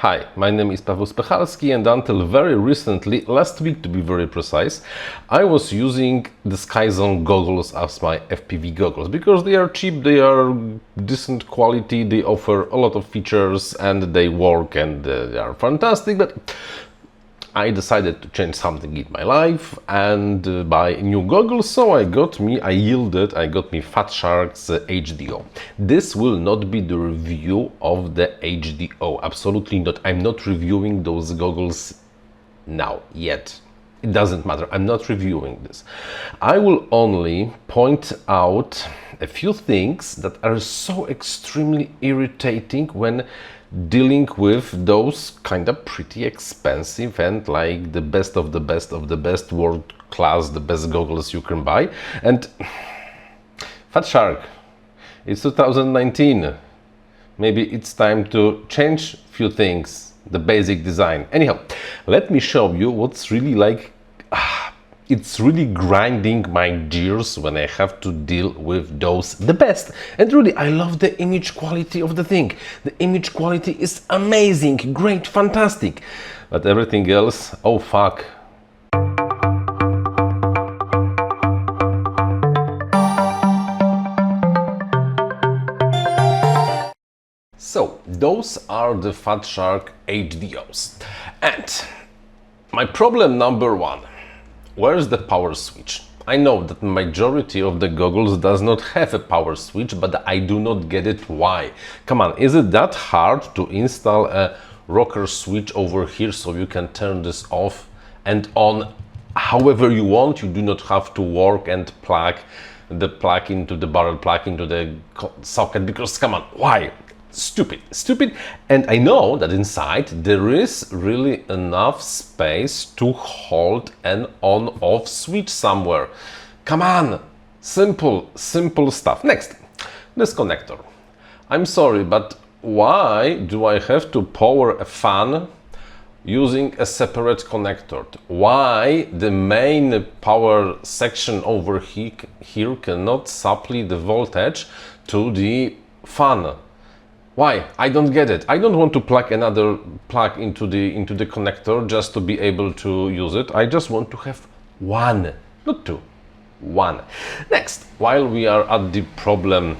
Hi, my name is Paweł Spechalski, and until very recently, last week to be very precise, I was using the SkyZone goggles as my FPV goggles because they are cheap, they are decent quality, they offer a lot of features and they work and they are fantastic. But I decided to change something in my life and buy new goggles, so I got me FatShark's HDO. This will not be the review of the HDO, absolutely not. I'm not reviewing those goggles now, yet. It doesn't matter, I'm not reviewing this. I will only point out a few things that are so extremely irritating when dealing with those kind of pretty expensive and like the best of the best of the best, world class, the best goggles you can buy. And FatShark, it's 2019. Maybe it's time to change few things, the basic design. Anyhow, let me show you what's really like. It's really grinding my gears when I have to deal with those the best. And really, I love the image quality of the thing. The image quality is amazing, great, fantastic. But everything else, oh fuck. So, those are the FatShark HDOs. And my problem number one. Where is the power switch? I know that majority of the goggles does not have a power switch, but I do not get it why. Come on, is it that hard to install a rocker switch over here so you can turn this off and on however you want? You do not have to work and plug the plug into the barrel, plug into the socket, because come on, why? Stupid. And I know that inside there is really enough space to hold an on-off switch somewhere. Come on, simple stuff. Next, this connector. I'm sorry, but why do I have to power a fan using a separate connector? Why the main power section over here cannot supply the voltage to the fan? Why? I don't get it. I don't want to plug another plug into the connector just to be able to use it. I just want to have one, not two, one. Next, while we are at the problem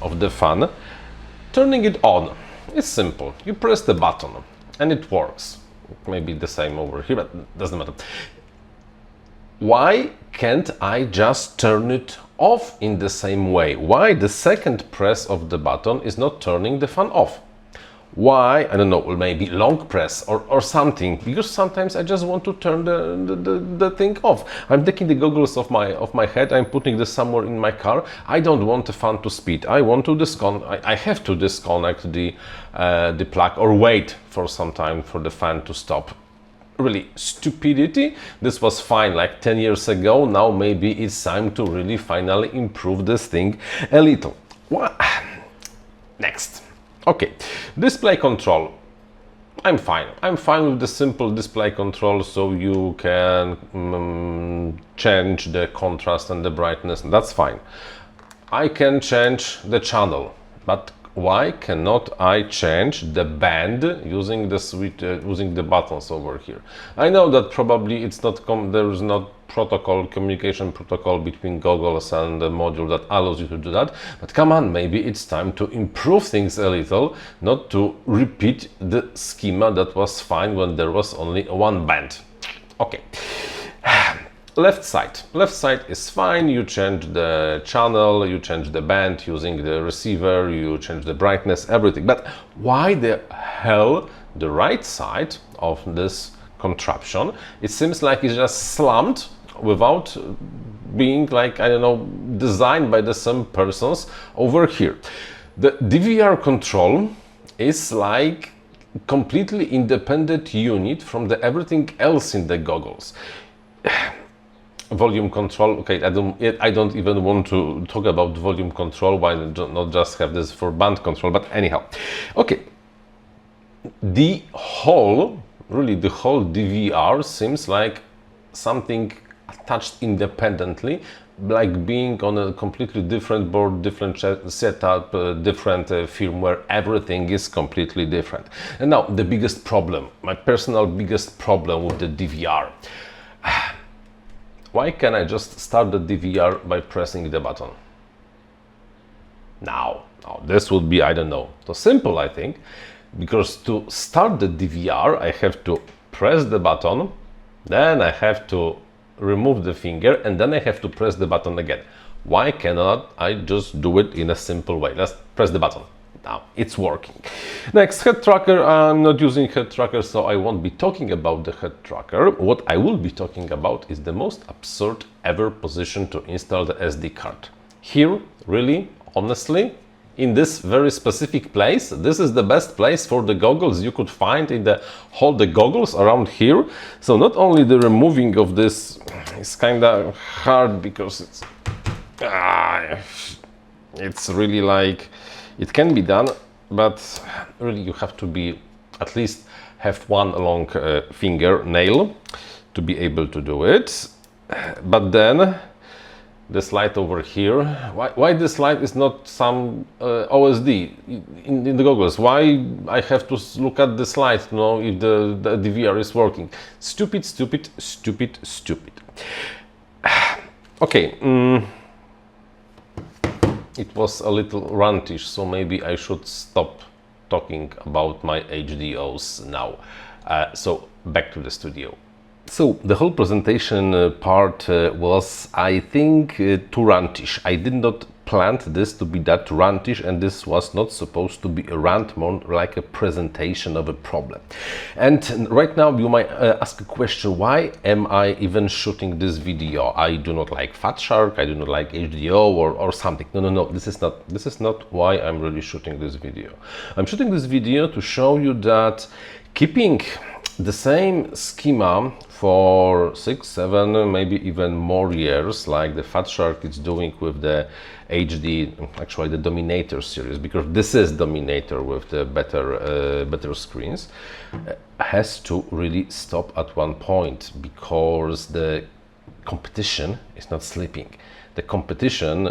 of the fan, turning it on is simple. You press the button and it works. Maybe the same over here, but it doesn't matter. Why can't I just turn it off in the same way? Why the second press of the button is not turning the fan off? Why? I don't know, maybe long press or something, because sometimes I just want to turn the thing off. I'm taking the goggles off my head, I'm putting this somewhere in my car. I don't want the fan to speed. I want to I have to disconnect the plug or wait for some time for the fan to stop. Really stupidity. This was fine like 10 years ago. Now maybe it's time to really finally improve this thing a little. What? Next. Okay, display control. I'm fine with the simple display control, so you can change the contrast and the brightness, and that's fine. I can change the channel, but why cannot I change the band using the switch, using the buttons over here? I know that probably it's not there is not communication protocol between goggles and the module that allows you to do that. But come on, maybe it's time to improve things a little, not to repeat the schema that was fine when there was only one band. Okay. Left side is fine. You change the channel, you change the band using the receiver, you change the brightness, everything. But why the hell the right side of this contraption, it seems like it's just slammed without being like, I don't know, designed by the same persons over here. The DVR control is like completely independent unit from the everything else in the goggles. Volume control, okay, I don't even want to talk about volume control. Why not just have this for band control? But anyhow, okay, the whole DVR seems like something attached independently, like being on a completely different board, different setup, different firmware. Everything is completely different. And now the biggest problem, my personal biggest problem with the DVR. Why can't I just start the DVR by pressing the button? Now this would be, I don't know, so simple, I think, because to start the DVR I have to press the button, then I have to remove the finger, and then I have to press the button again. Why cannot I just do it in a simple way? Let's press the button. Now it's working. Next, head tracker. I'm not using head tracker, so I won't be talking about the head tracker. What I will be talking about is the most absurd ever position to install the SD card. Here, really, honestly, in this very specific place, this is the best place for the goggles you could find in the whole the goggles around here. So not only the removing of this is kind of hard because it's really like, it can be done, but really you have to be, at least have one long fingernail to be able to do it. But then the slide over here, why this slide is not some OSD in the goggles? Why I have to look at the slide to know if the DVR is working? Stupid, stupid, stupid, stupid. Okay. It was a little rantish, so maybe I should stop talking about my HDOs now. So back to the studio. So the whole presentation part was, I think, too rantish. I did not plan this to be that rantish, and this was not supposed to be a rant, more like a presentation of a problem. And right now you might ask a question, why am I even shooting this video? I do not like FatShark, I do not like HDO or something. No, this is not why I'm really shooting this video. I'm shooting this video to show you that keeping the same schema for 6, 7, maybe even more years, like the FatShark is doing with the HD, actually the Dominator series, because this is Dominator with the better screens, has to really stop at one point, because the competition is not sleeping. The competition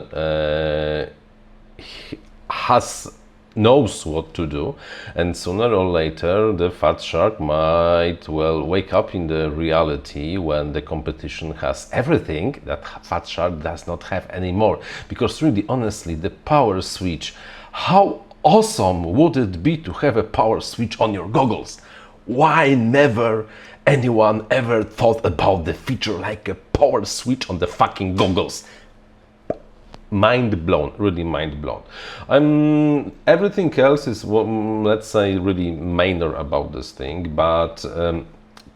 knows what to do, and sooner or later the FatShark might well wake up in the reality when the competition has everything that FatShark does not have anymore. Because really, honestly, the power switch, how awesome would it be to have a power switch on your goggles? Why never anyone ever thought about the feature like a power switch on the fucking goggles? Mind blown, really mind blown. Everything else is, let's say, really minor about this thing, but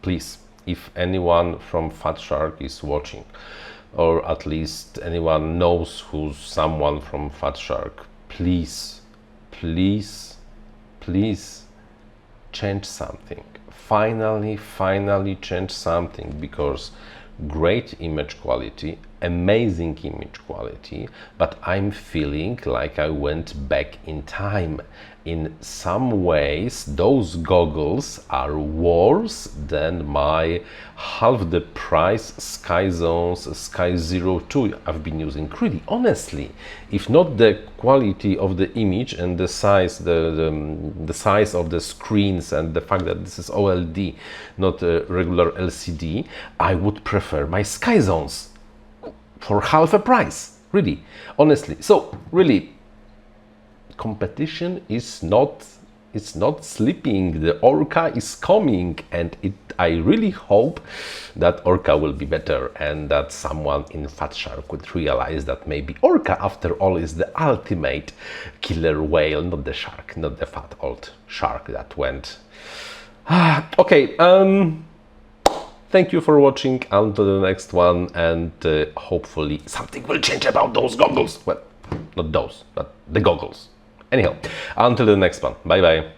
please, if anyone from FatShark is watching, or at least anyone knows who's someone from FatShark, please change something. Finally change something, because great image quality, amazing image quality, but I'm feeling like I went back in time. In some ways, those goggles are worse than my half the price SkyZone's SkyZone 2 I've been using. Really, honestly, if not the quality of the image and the size, the size of the screens, and the fact that this is OLED, not a regular LCD, I would prefer my SkyZones for half a price, really, honestly. So really, competition is not sleeping. The Orca is coming, and I really hope that Orca will be better, and that someone in FatShark would realize that maybe Orca after all is the ultimate killer whale, not the shark, not the fat old shark that went. Okay, thank you for watching. Until the next one, and hopefully something will change about those goggles. Well, not those, but the goggles. Anyhow, until the next one. Bye bye.